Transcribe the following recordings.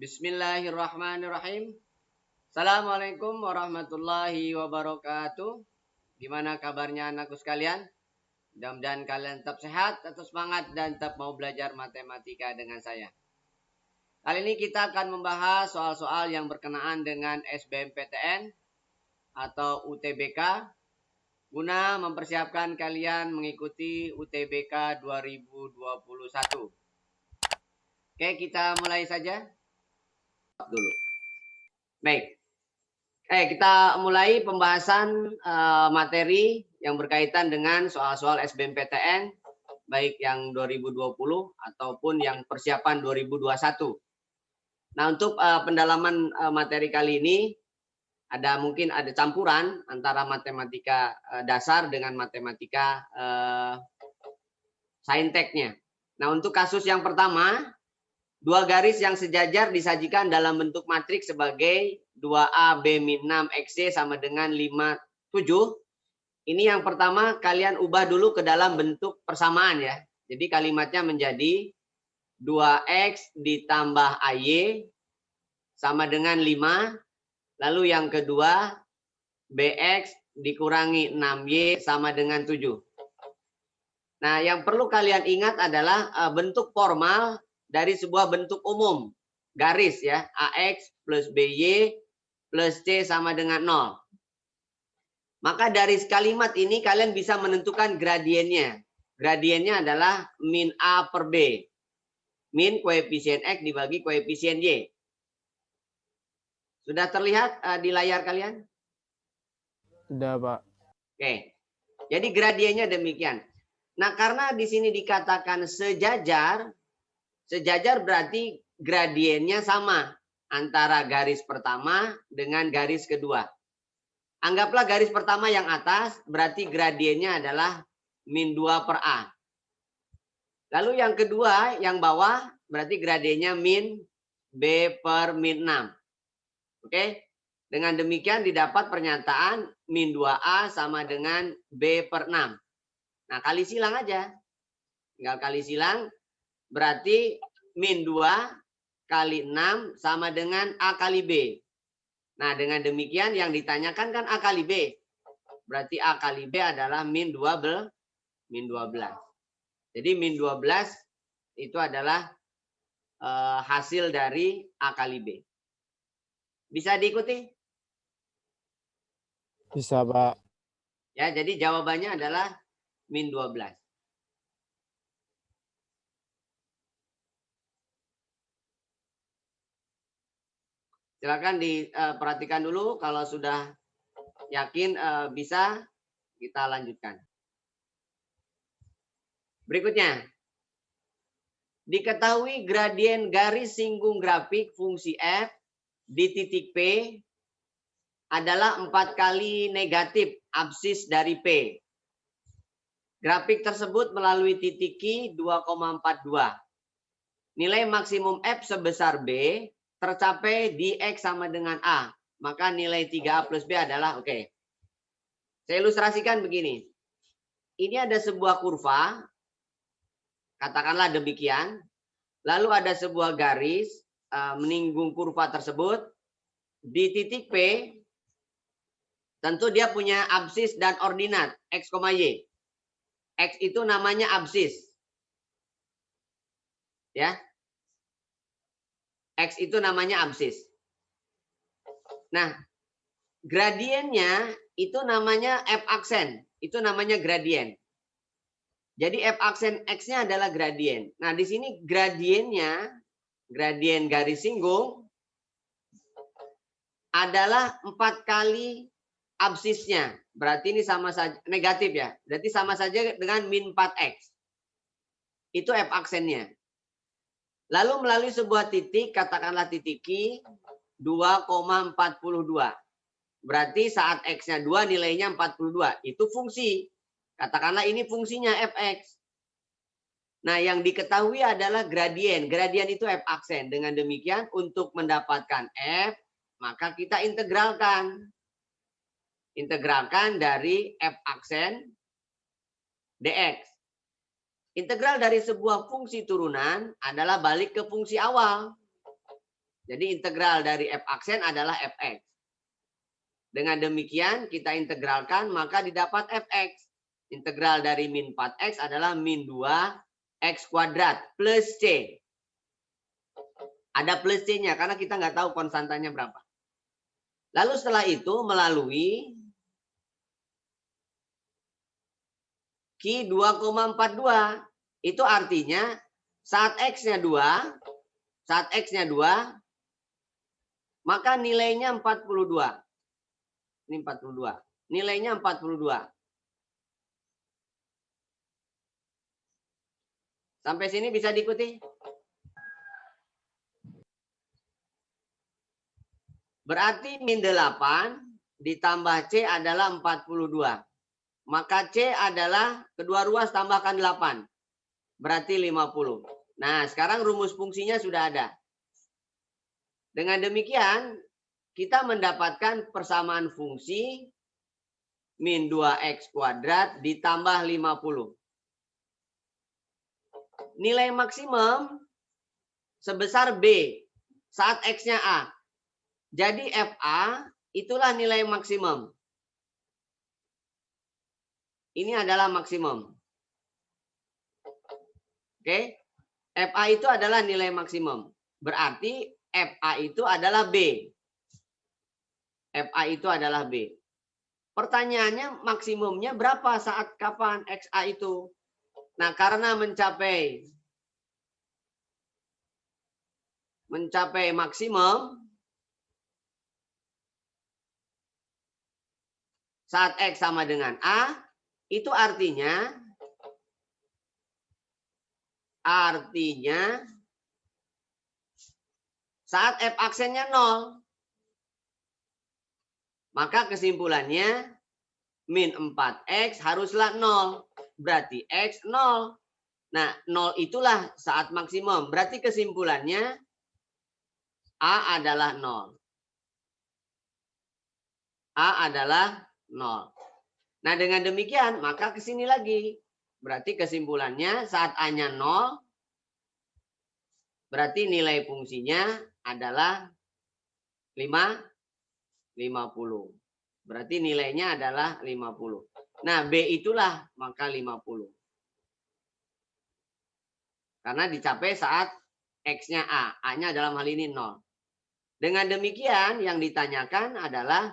Bismillahirrahmanirrahim. Assalamualaikum warahmatullahi wabarakatuh. Gimana kabarnya anakku sekalian? Mudah-mudahan kalian tetap sehat, tetap semangat, dan tetap mau belajar matematika dengan saya. Kali ini kita akan membahas soal-soal yang berkenaan dengan SBMPTN atau UTBK guna mempersiapkan kalian mengikuti UTBK 2021. Oke, kita mulai saja dulu. Baik. Kita mulai pembahasan materi yang berkaitan dengan soal-soal SBMPTN baik yang 2020 ataupun yang persiapan 2021. Nah, untuk pendalaman materi kali ini mungkin ada campuran antara matematika dasar dengan matematika sainteknya. Nah, untuk kasus yang pertama, dua garis yang sejajar disajikan dalam bentuk matriks sebagai 2A B-6 XC sama dengan 5, 7. Ini yang pertama kalian ubah dulu ke dalam bentuk persamaan ya. Jadi kalimatnya menjadi 2X ditambah AY sama dengan 5. Lalu yang kedua BX dikurangi 6Y sama dengan 7. Nah, yang perlu kalian ingat adalah bentuk formal dari sebuah bentuk umum, garis ya, AX plus BY plus C sama dengan 0. Maka dari kalimat ini kalian bisa menentukan gradiennya. Gradiennya adalah min A per B. Min koefisien X dibagi koefisien Y. Sudah terlihat di layar kalian? Sudah, Pak. Oke. Jadi gradiennya demikian. Nah, karena di sini dikatakan sejajar, sejajar berarti gradiennya sama antara garis pertama dengan garis kedua. Anggaplah garis pertama yang atas berarti gradiennya adalah min 2 per A. Lalu yang kedua yang bawah berarti gradiennya min B per min 6. Oke? Dengan demikian didapat pernyataan min 2A sama dengan B per 6. Nah, kali silang aja. Tinggal kali silang. Berarti min 2 kali 6 sama dengan A kali B. Nah, dengan demikian yang ditanyakan kan A kali B. Berarti A kali B adalah min 12. Jadi min 12 itu adalah hasil dari A kali B. Bisa diikuti? Bisa, Pak. Ya, jadi jawabannya adalah min 12. Silakan diperhatikan dulu, kalau sudah yakin bisa kita lanjutkan. Berikutnya, diketahui gradien garis singgung grafik fungsi f di titik P adalah 4 kali negatif absis dari P. Grafik tersebut melalui titik Q 2,42. Nilai maksimum f sebesar B tercapai di X sama dengan A. Maka nilai 3A plus B adalah oke. Saya ilustrasikan begini. Ini ada sebuah kurva. Katakanlah demikian. Lalu ada sebuah garis meninggung kurva tersebut. Di titik P, tentu dia punya absis dan ordinat X, Y. X itu namanya absis. Ya. X itu namanya absis. Nah, gradiennya itu namanya F aksen. Itu namanya gradien. Jadi F aksen X-nya adalah gradien. Nah, di sini gradiennya, gradien garis singgung, adalah 4 kali absisnya. Berarti ini sama saja, negatif ya. Berarti sama saja dengan min 4X. Itu F aksennya. Lalu melalui sebuah titik, katakanlah titik Q 2,42. Berarti saat X-nya 2 nilainya 42. Itu fungsi. Katakanlah ini fungsinya fx. Nah, yang diketahui adalah gradien. Gradien itu f aksen. Dengan demikian untuk mendapatkan f, maka kita integralkan. Integralkan dari f aksen dx. Integral dari sebuah fungsi turunan adalah balik ke fungsi awal. Jadi integral dari f aksen adalah fx. Dengan demikian kita integralkan maka didapat fx. Integral dari min 4x adalah min 2x kuadrat plus c. Ada plus c-nya karena kita nggak tahu konstantanya berapa. Lalu setelah itu melalui Q 2,42. Itu artinya saat X-nya 2, maka nilainya 42. Ini 42. Nilainya 42. Sampai sini bisa diikuti? Berarti min 8 ditambah C adalah 42. Maka C adalah kedua ruas tambahkan 8. Berarti 50. Nah, sekarang rumus fungsinya sudah ada. Dengan demikian, kita mendapatkan persamaan fungsi min 2x kuadrat ditambah 50. Nilai maksimum sebesar B saat X-nya A. Jadi FA itulah nilai maksimum. Ini adalah maksimum. Oke. FA itu adalah nilai maksimum. Berarti FA itu adalah B. FA itu adalah B. Pertanyaannya maksimumnya berapa saat kapan XA itu? Nah, karena mencapai maksimum saat X sama dengan A, itu artinya saat F aksennya 0. Maka kesimpulannya min 4X haruslah 0. Berarti X 0. Nah, 0 itulah saat maksimum. Berarti kesimpulannya A adalah 0. A adalah 0. Nah, dengan demikian, maka ke sini lagi. Berarti kesimpulannya saat A-nya 0, berarti nilai fungsinya adalah 50. Berarti nilainya adalah 50. Nah, B itulah maka 50. Karena dicapai saat X-nya A. A-nya dalam hal ini 0. Dengan demikian, yang ditanyakan adalah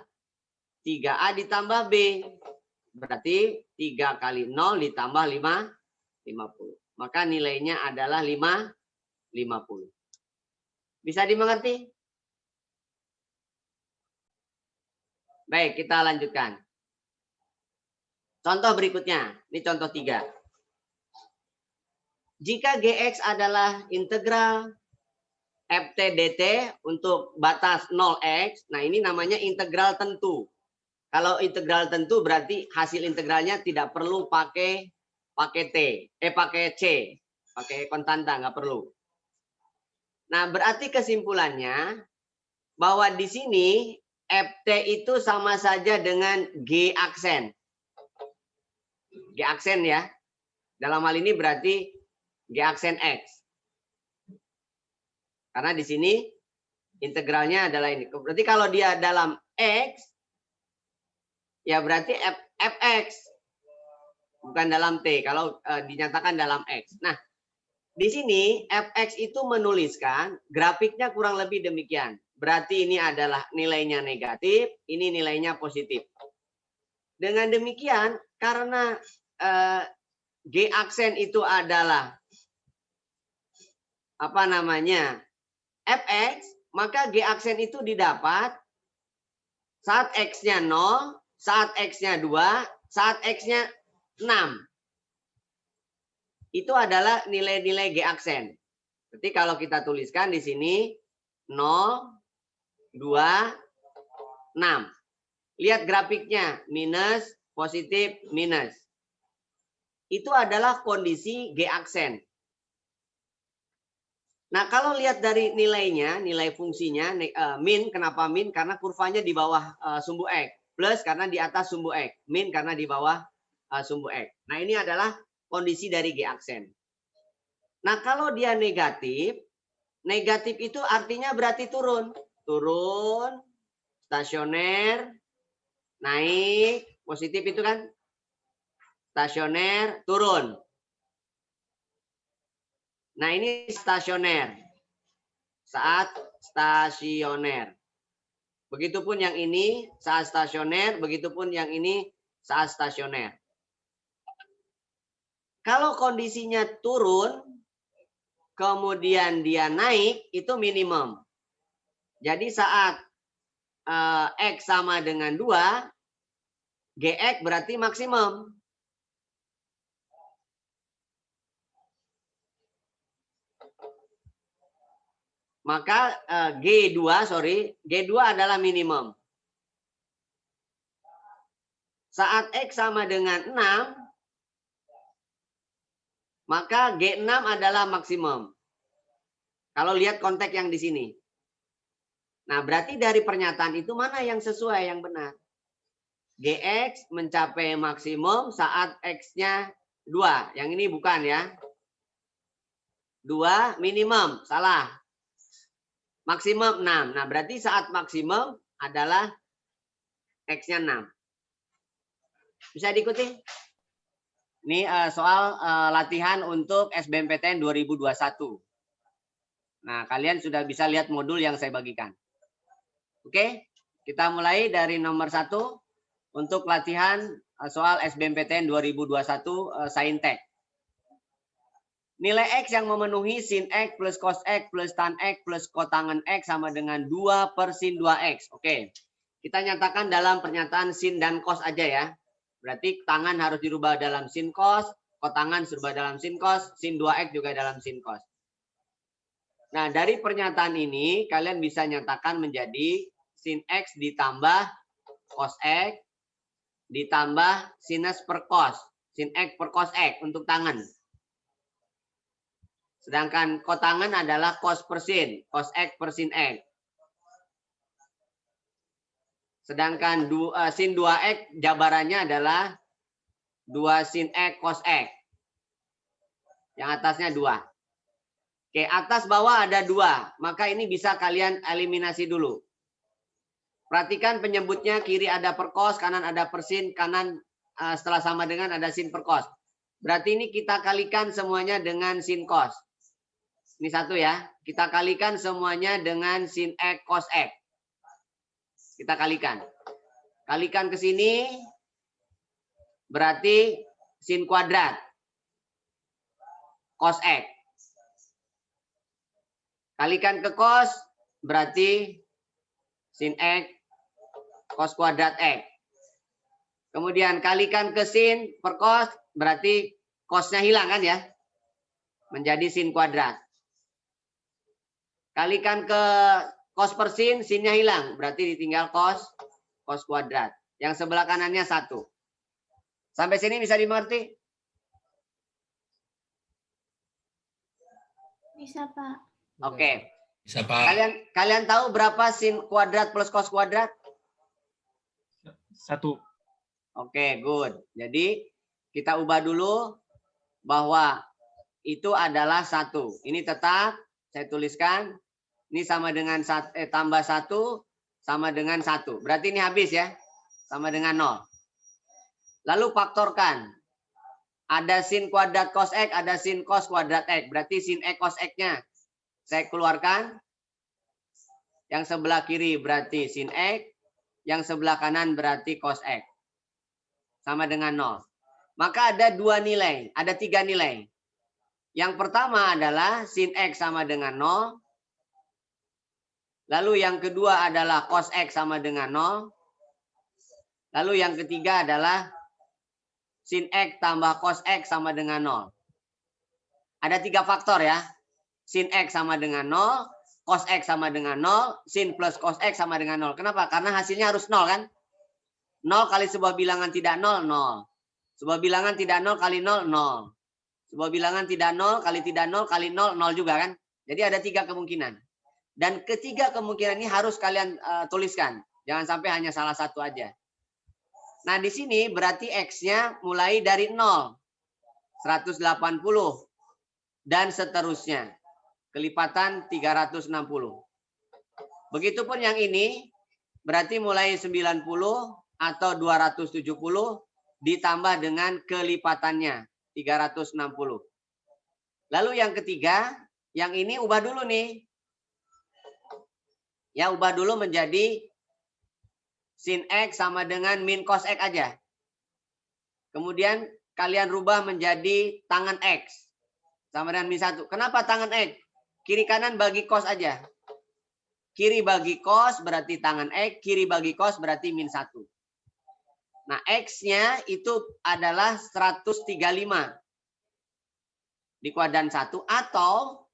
3A ditambah B. Berarti 3 kali 0 ditambah 50. Maka nilainya adalah 50. Bisa dimengerti? Baik, kita lanjutkan. Contoh berikutnya. Ini contoh 3. Jika GX adalah integral FT dt untuk batas 0x, nah ini namanya integral tentu. Kalau integral tentu berarti hasil integralnya tidak perlu pakai C, pakai konstanta, nggak perlu. Nah, berarti kesimpulannya bahwa di sini FT itu sama saja dengan G aksen. G aksen ya. Dalam hal ini berarti G aksen X. Karena di sini integralnya adalah ini. Berarti kalau dia dalam X, ya berarti fx, bukan dalam t. Kalau dinyatakan dalam x. Nah, di sini fx itu menuliskan grafiknya kurang lebih demikian. Berarti ini adalah nilainya negatif, ini nilainya positif. Dengan demikian, karena G aksen itu adalah apa namanya fx, maka G aksen itu didapat saat x-nya 0, saat X-nya 2, saat X-nya 6. Itu adalah nilai-nilai G aksen. Berarti kalau kita tuliskan di sini 0, 2, 6. Lihat grafiknya, minus, positif, minus. Itu adalah kondisi G aksen. Nah, kalau lihat dari nilainya, nilai fungsinya, min, kenapa min? Karena kurvanya di bawah sumbu X. Plus karena di atas sumbu X. Min karena di bawah sumbu X. Nah, ini adalah kondisi dari G aksen. Nah, kalau dia negatif, Negatif itu artinya berarti turun. Turun, stasioner, naik, positif itu kan? Stasioner, turun. Nah, ini stasioner. Saat stasioner. Begitupun yang ini saat stasioner, begitupun yang ini saat stasioner. Kalau kondisinya turun, kemudian dia naik, itu minimum. Jadi saat X sama dengan 2, GX berarti maksimum. Maka G2 adalah minimum. Saat X sama dengan 6, maka G6 adalah maksimum. Kalau lihat konteks yang di sini. Nah, berarti dari pernyataan itu mana yang sesuai, yang benar? GX mencapai maksimum saat X-nya 2. Yang ini bukan ya. 2 minimum, salah. Maksimum 6. Nah, berarti saat maksimum adalah X-nya 6. Bisa diikuti? Ini soal latihan untuk SBMPTN 2021. Nah, kalian sudah bisa lihat modul yang saya bagikan. Oke, kita mulai dari nomor 1 untuk latihan soal SBMPTN 2021 Saintek. Nilai X yang memenuhi sin X plus cos X plus tan X plus kotangen X sama dengan 2 per sin 2X. Oke, kita nyatakan dalam pernyataan sin dan cos aja ya. Berarti tangan harus dirubah dalam sin cos, kotangan dirubah dalam sin cos, sin 2X juga dalam sin cos. Nah, dari pernyataan ini kalian bisa nyatakan menjadi sin X ditambah cos X ditambah sinus per cos. Sin X per cos X untuk tangan. Sedangkan kotangan adalah cos per sin. Cos X per sin X. Sedangkan sin 2X jabarannya adalah 2 sin X cos X. Yang atasnya 2. Oke, atas bawah ada 2. Maka ini bisa kalian eliminasi dulu. Perhatikan penyebutnya, kiri ada per cos, kanan ada per sin, kanan setelah sama dengan ada sin per cos. Berarti ini kita kalikan semuanya dengan sin cos. Ini satu ya. Kita kalikan semuanya dengan sin X cos X. Kita kalikan. Kalikan ke sini berarti sin kuadrat cos X. Kalikan ke cos berarti sin X cos kuadrat X. Kemudian kalikan ke sin per cos berarti cosnya hilang kan ya. Menjadi sin kuadrat. Kalikan ke cos per sin, sinnya hilang. Berarti ditinggal cos kuadrat. Yang sebelah kanannya 1. Sampai sini bisa dimengerti? Bisa, Pak. Oke. Bisa, Pak. Kalian tahu berapa sin kuadrat plus cos kuadrat? 1. Oke, good. Jadi kita ubah dulu bahwa itu adalah 1. Ini tetap saya tuliskan. Ini sama dengan tambah 1 sama dengan 1. Berarti ini habis ya. Sama dengan 0. Lalu faktorkan. Ada sin kuadrat cos X, ada sin cos kuadrat X. Berarti sin X cos X-nya saya keluarkan. Yang sebelah kiri berarti sin X. Yang sebelah kanan berarti cos X. Sama dengan 0. Maka ada 2 nilai. Ada 3 nilai. Yang pertama adalah sin X sama dengan 0. Lalu yang kedua adalah cos X sama dengan 0. Lalu yang ketiga adalah sin X tambah cos X sama dengan 0. Ada 3 faktor ya. Sin X sama dengan 0, cos X sama dengan 0, sin plus cos X sama dengan 0. Kenapa? Karena hasilnya harus 0 kan? 0 kali sebuah bilangan tidak 0, 0. Sebuah bilangan tidak 0 kali 0, 0. Sebuah bilangan tidak 0 kali tidak 0 kali 0, 0 juga kan? Jadi ada 3 kemungkinan. Dan ketiga kemungkinan ini harus kalian tuliskan. Jangan sampai hanya salah satu aja. Nah, di sini berarti X-nya mulai dari 0, 180, dan seterusnya. kelipatan 360. Begitupun yang ini, berarti mulai 90 atau 270 ditambah dengan kelipatannya 360. Lalu yang ketiga, yang ini ubah dulu nih. Ya, ubah dulu menjadi sin X sama dengan min cos X aja. Kemudian kalian rubah menjadi tangan X sama dengan min 1. Kenapa tangan X? Kiri kanan bagi cos aja. Kiri bagi cos berarti tangan X, kiri bagi cos berarti min 1. Nah, X-nya itu adalah 135 di kuadran 1 atau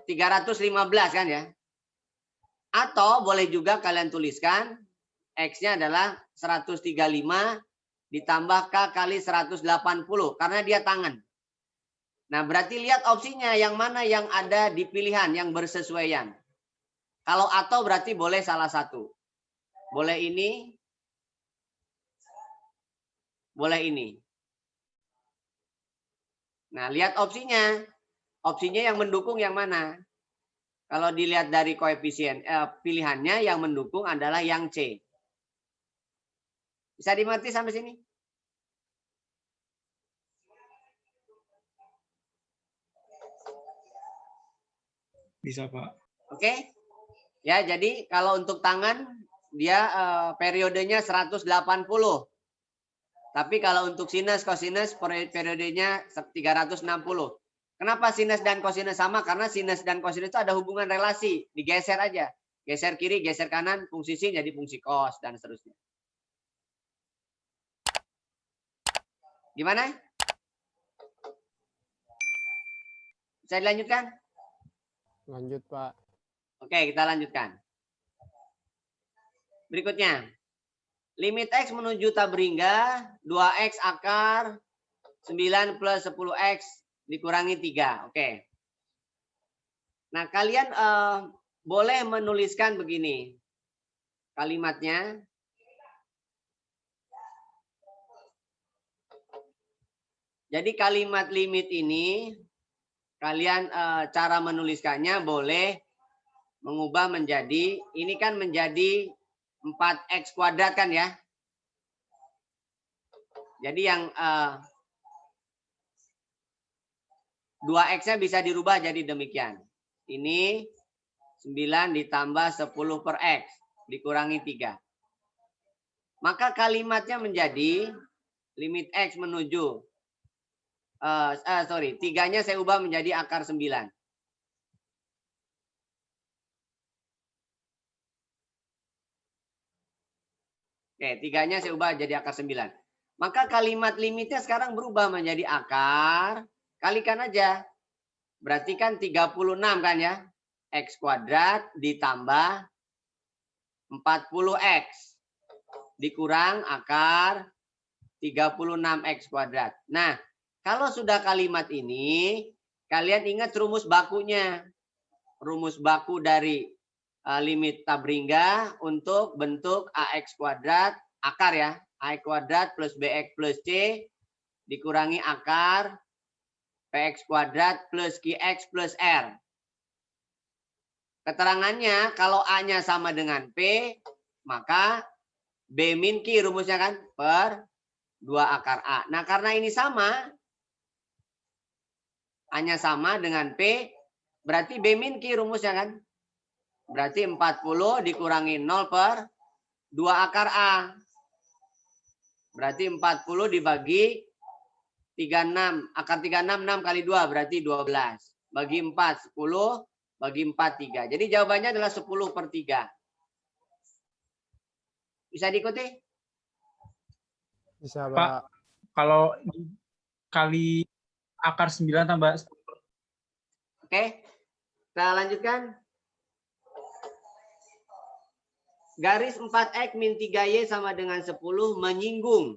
315 kan ya. Atau boleh juga kalian tuliskan X-nya adalah 135 ditambah K kali 180 karena dia tangan. Nah, berarti lihat opsinya yang mana yang ada di pilihan yang bersesuaian. Kalau atau berarti boleh salah satu. Boleh ini, boleh ini. Nah, lihat opsinya. Opsinya yang mendukung yang mana? Kalau dilihat dari koefisien pilihannya yang mendukung adalah yang C. Bisa dimengerti sampai sini? Bisa, Pak. Oke. Ya, jadi kalau untuk tangan dia periodenya 180. Tapi kalau untuk sinus kosinus periodenya 360. Kenapa sinus dan kosinus sama? Karena sinus dan kosinus itu ada hubungan relasi, digeser aja. Geser kiri, geser kanan, fungsi sin jadi fungsi cos dan seterusnya. Gimana? Bisa dilanjutkan? Lanjut, Pak. Oke, kita lanjutkan. Berikutnya. Limit X menuju tabringga 2X akar 9 plus 10X dikurangi 3. Oke. Nah, kalian boleh menuliskan begini. Kalimatnya. Jadi kalimat limit ini kalian cara menuliskannya boleh mengubah menjadi, ini kan menjadi 4X kuadrat kan ya. Jadi yang 2X-nya bisa dirubah jadi demikian. Ini 9 ditambah 10 per X dikurangi 3. Maka kalimatnya menjadi limit X menuju 3-nya saya ubah menjadi akar 9. Oke, 3-nya saya ubah jadi akar 9. Maka kalimat limitnya sekarang berubah menjadi akar. Kalikan aja. Berarti kan 36 kan ya. X kuadrat ditambah 40X. Dikurang akar 36X kuadrat. Nah, kalau sudah kalimat ini, kalian ingat rumus bakunya. Rumus baku dari limit tabringga untuk bentuk AX kuadrat, akar ya, AX kuadrat plus BX plus C dikurangi akar PX kuadrat plus QX plus R. Keterangannya kalau A-nya sama dengan P, maka B min Q rumusnya kan per 2 akar A. Nah, karena ini sama, A-nya sama dengan P, berarti B min Q rumusnya kan. Berarti 40 dikurangi 0 per 2 akar A. Berarti 40 dibagi 36. Akar 36, 6 kali 2 berarti 12. Bagi 4, 10. Bagi 4, 3. Jadi jawabannya adalah 10 per 3. Bisa diikuti? Bisa, Pak. Pak, kalau kali akar 9 tambah 10. Oke. Kita lanjutkan. Garis 4X min 3Y sama dengan 10 menyinggung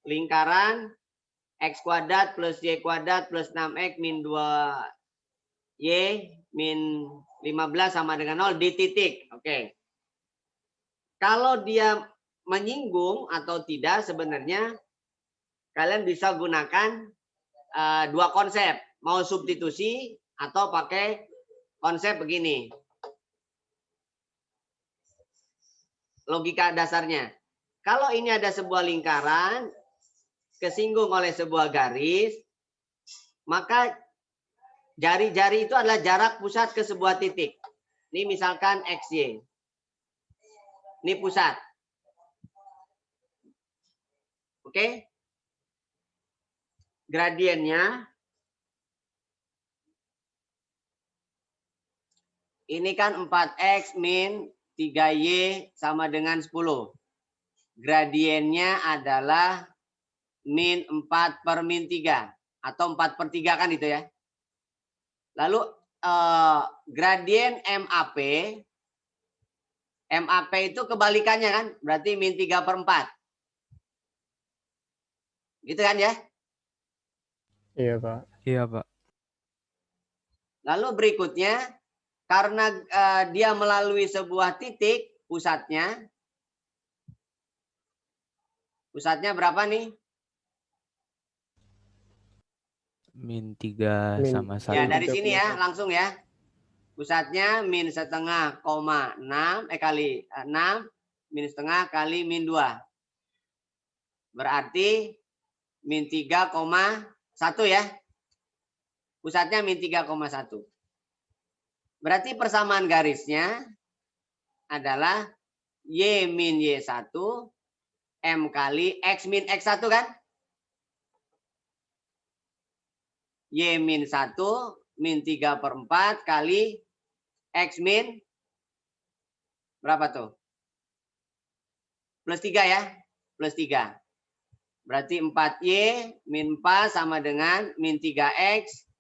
lingkaran X kuadrat plus Y kuadrat plus 6X min 2Y min 15 sama dengan 0 di titik. Oke. Kalau dia menyinggung atau tidak, sebenarnya kalian bisa gunakan dua konsep. Mau substitusi Atau pakai konsep begini. Logika dasarnya. Kalau ini ada sebuah lingkaran, kesinggung oleh sebuah garis, maka jari-jari itu adalah jarak pusat ke sebuah titik. Ini misalkan XY. Ini pusat. Oke? Gradiennya ini kan 4X min 3Y sama dengan 10. Gradiennya adalah min 4 per min 3. Atau 4 per 3 kan itu ya. Lalu gradien MAP. MAP itu kebalikannya kan. Berarti min 3 per 4. Gitu kan ya. Iya, Pak. Iya, Pak. Lalu berikutnya. Karena dia melalui sebuah titik pusatnya. Pusatnya berapa nih? Min 3 sama 1. Ya dari sini ya langsung ya. Pusatnya min setengah koma 6 kali 6 min setengah kali min 2. Berarti min 3,1 ya. Pusatnya min 3,1. Berarti persamaan garisnya adalah Y min Y1 M kali X min X1 kan? Y min 1 min 3 per 4 kali X min berapa tuh? Plus 3 ya? Plus 3. Berarti 4Y min 4 sama dengan min 3X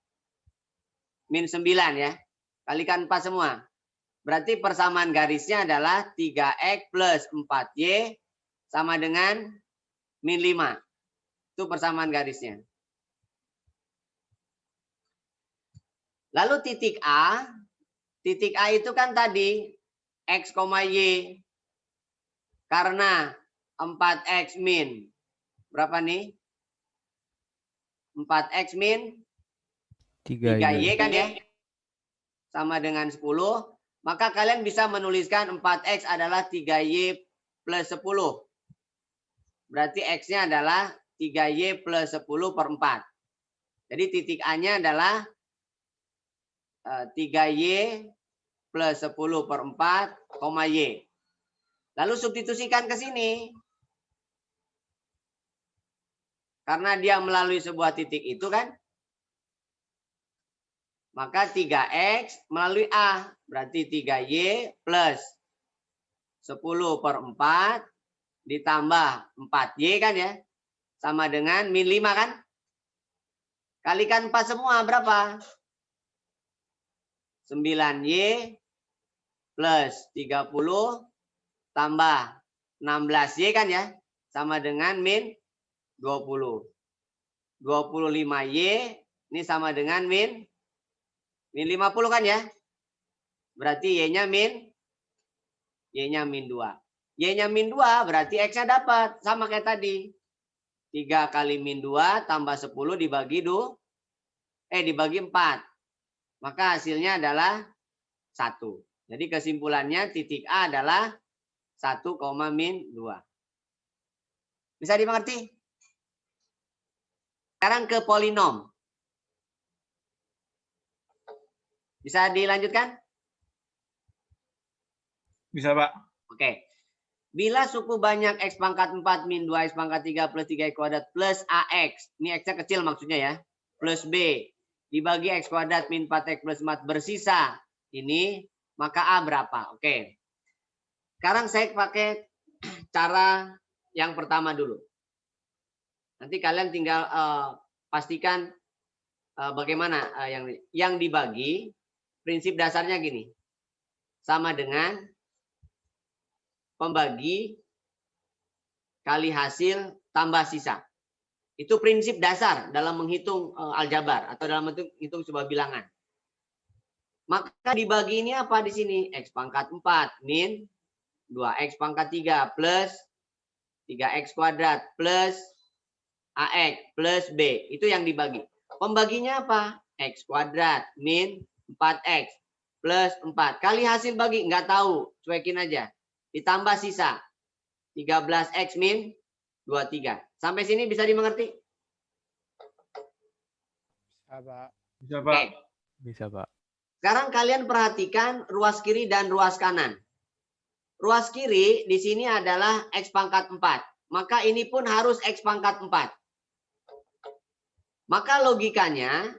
min 9 ya. Kalikan 4 semua. Berarti persamaan garisnya adalah 3X plus 4Y sama dengan min 5. Itu persamaan garisnya. Lalu titik A. Titik A itu kan tadi X, Y. Karena 4X min. Berapa nih? 4X min 3Y kan ya? Sama dengan 10. Maka kalian bisa menuliskan 4X adalah 3Y plus 10. Berarti X-nya adalah 3Y plus 10 per 4. Jadi titik A-nya adalah 3Y plus 10 per 4, Y. Lalu substitusikan ke sini. Karena dia melalui sebuah titik itu kan. Maka 3X melalui A. Berarti 3Y plus 10 per 4 ditambah 4Y kan ya. Sama dengan min 5 kan. Kalikan 4 semua berapa? 9Y plus 30 tambah 16Y kan ya. Sama dengan min 20. 25Y ini sama dengan min 50 kan ya. Berarti Y-nya min 2. Y-nya min 2 berarti X-nya dapat. Sama kayak tadi. 3 kali min 2 tambah 10 dibagi dibagi 4. Maka hasilnya adalah 1. Jadi kesimpulannya titik A adalah 1, min 2. Bisa dimengerti? Sekarang ke polinom. Bisa dilanjutkan? Bisa, Pak. Oke. Bila suku banyak X pangkat 4 min 2 X pangkat 3 plus 3 X kuadrat plus AX. Ini X-nya kecil maksudnya ya. Plus B. Dibagi X kuadrat min 4X plus 4 bersisa. Ini. Maka A berapa? Oke. Sekarang saya pakai cara yang pertama dulu. Nanti kalian tinggal pastikan bagaimana yang dibagi. Prinsip dasarnya gini. Sama dengan pembagi kali hasil tambah sisa. Itu prinsip dasar dalam menghitung aljabar atau dalam menghitung sebuah bilangan. Maka dibagi ini apa di sini? X pangkat 4 min 2X pangkat 3 plus 3X kuadrat plus AX plus B. Itu yang dibagi. Pembaginya apa? X kuadrat min 4X plus 4. Kali hasil bagi, nggak tahu, cuekin aja. Ditambah sisa 13X min 23. Sampai sini bisa dimengerti? Bisa, Pak. Bisa, Oke. Pak. Bisa, Pak. Sekarang kalian perhatikan ruas kiri dan ruas kanan. Ruas kiri di sini adalah X pangkat 4. Maka ini pun harus X pangkat 4. Maka logikanya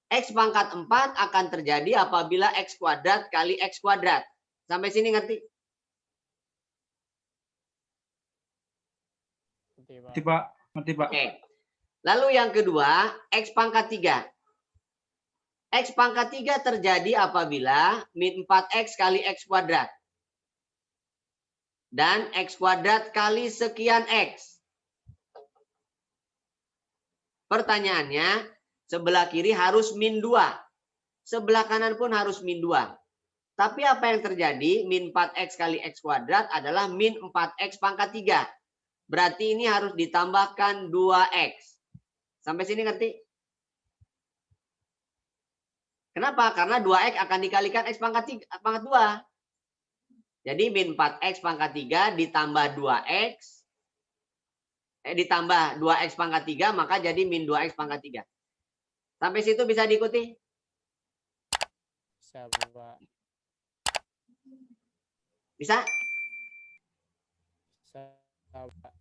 X pangkat 4 akan terjadi apabila X kuadrat kali X kuadrat. Sampai sini ngerti? Ngerti, Pak. Ngerti, Pak. Oke. Lalu yang kedua, X pangkat 3. X pangkat 3 terjadi apabila min 4X kali X kuadrat. Dan X kuadrat kali sekian X. Pertanyaannya, sebelah kiri harus min 2. Sebelah kanan pun harus min 2. Tapi apa yang terjadi? Min 4X kali X kuadrat adalah min 4X pangkat 3. Berarti ini harus ditambahkan 2X. Sampai sini ngerti? Kenapa? Karena 2X akan dikalikan X pangkat 2. Jadi min 4X pangkat 3 ditambah 2X. Ditambah 2X pangkat 3, maka jadi min 2X pangkat 3. Sampai situ bisa diikuti? Bisa, Pak. Bisa? Bisa, Pak.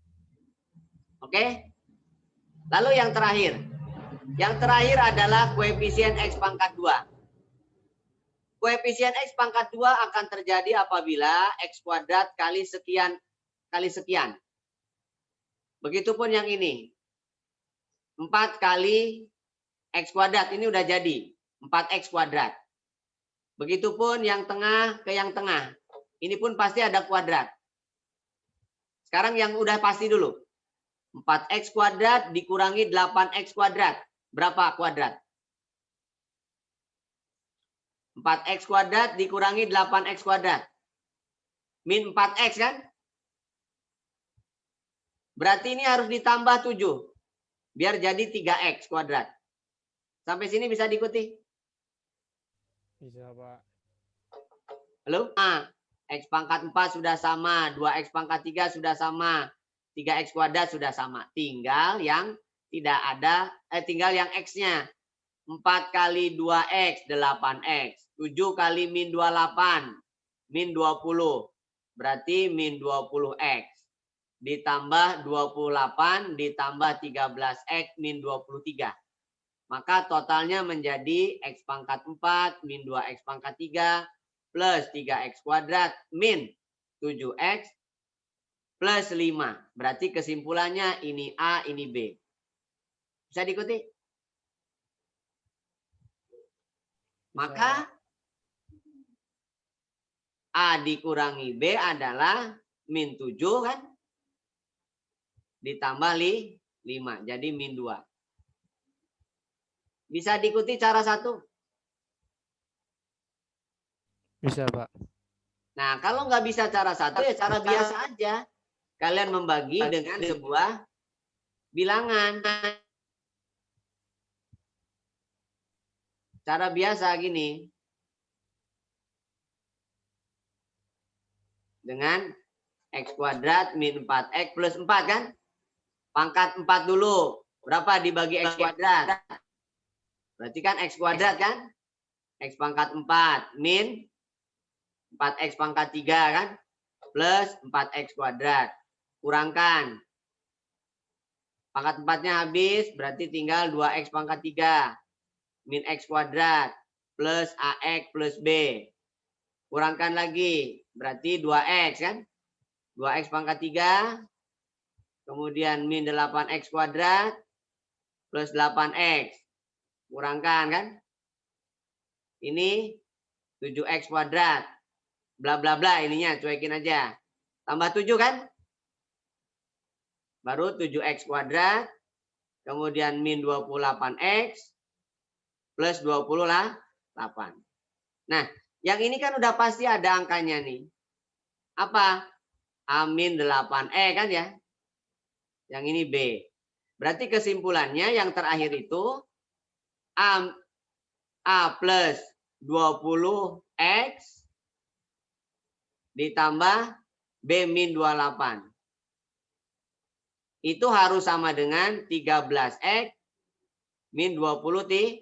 Oke? Lalu yang terakhir. Yang terakhir adalah koefisien X pangkat 2. Koefisien X pangkat 2 akan terjadi apabila X kuadrat kali sekian kali sekian. Begitupun yang ini. 4 kali X kuadrat. Ini udah jadi. 4X kuadrat. Begitupun yang tengah ke yang tengah. Ini pun pasti ada kuadrat. Sekarang yang udah pasti dulu. 4X kuadrat dikurangi 8X kuadrat. Berapa kuadrat? 4X kuadrat dikurangi 8X kuadrat. Min 4X kan? Berarti ini harus ditambah 7. Biar jadi 3X kuadrat. Sampai sini bisa diikuti? Bisa, Pak. Halo? Nah, X pangkat 4 sudah sama. 2X pangkat 3 sudah sama. 3X kuadrat sudah sama. Tinggal yang tidak ada, tinggal yang X-nya. 4 kali 2X, 8X. 7 kali min 28, min 20. Berarti min 20X. Ditambah 28, ditambah 13X, min 23. Maka totalnya menjadi X pangkat 4, min 2X pangkat 3, plus 3X kuadrat, min 7X, plus 5. Berarti kesimpulannya ini A, ini B. Bisa diikuti? Maka A dikurangi B adalah min 7 kan? Ditambah 5. Jadi min 2. Bisa diikuti cara satu? Bisa, Pak. Nah, kalau nggak bisa cara satu, ya cara biasa aja. Kalian membagi dengan sebuah bilangan. Cara biasa gini. Dengan X kuadrat min 4X plus 4 kan? Pangkat 4 dulu. Berapa dibagi X kuadrat? Berarti kan X kuadrat kan? X pangkat 4 min 4X pangkat 3 kan? Plus 4X kuadrat. Kurangkan. Pangkat 4-nya habis, berarti tinggal 2X pangkat 3. Min X kuadrat. Plus AX plus B. Kurangkan lagi. Berarti 2X kan? 2X pangkat 3. Kemudian min 8X kuadrat. Plus 8X. Kurangkan kan? Ini 7X kuadrat. Bla bla bla ininya. Cuekin aja. Tambah 7 kan? Baru 7X kuadrat. Kemudian min 28X. Plus 28. Nah, yang ini kan udah pasti ada angkanya nih. Apa? A min 8E kan ya? Yang ini B. Berarti kesimpulannya yang terakhir itu A A plus 20X ditambah B min 28. Itu harus sama dengan 13X min 23.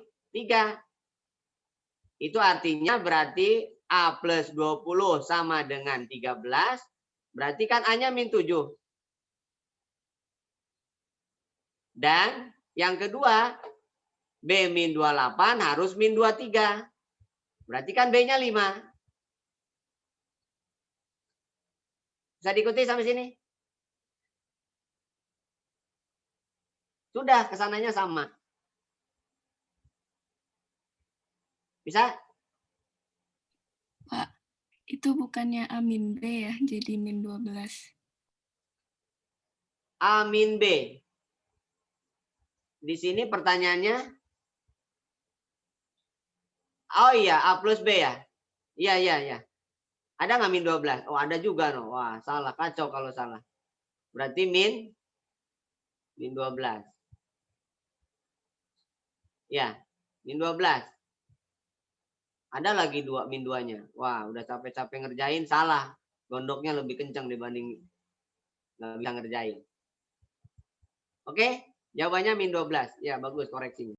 Itu artinya berarti A plus 20 sama dengan 13. Berarti kan A-nya min 7. Dan yang kedua, B min 28 harus min 23. Berarti kan B-nya 5. Bisa diikuti sampai sini? Sudah, kesananya sama. Bisa? Pak, itu bukannya A min B ya, jadi min 12. A min B. Di sini pertanyaannya, oh iya, A plus B ya? Iya. Ada nggak min 12? Oh, ada juga. No. Wah, salah. Kacau kalau salah. Berarti min 12. Ya, min 12. Ada lagi min 2-nya. Wah, udah capek-capek ngerjain, salah. Gondoknya lebih kencang dibanding nggak bisa ngerjain. Oke, jawabannya min 12. Ya, bagus koreksinya.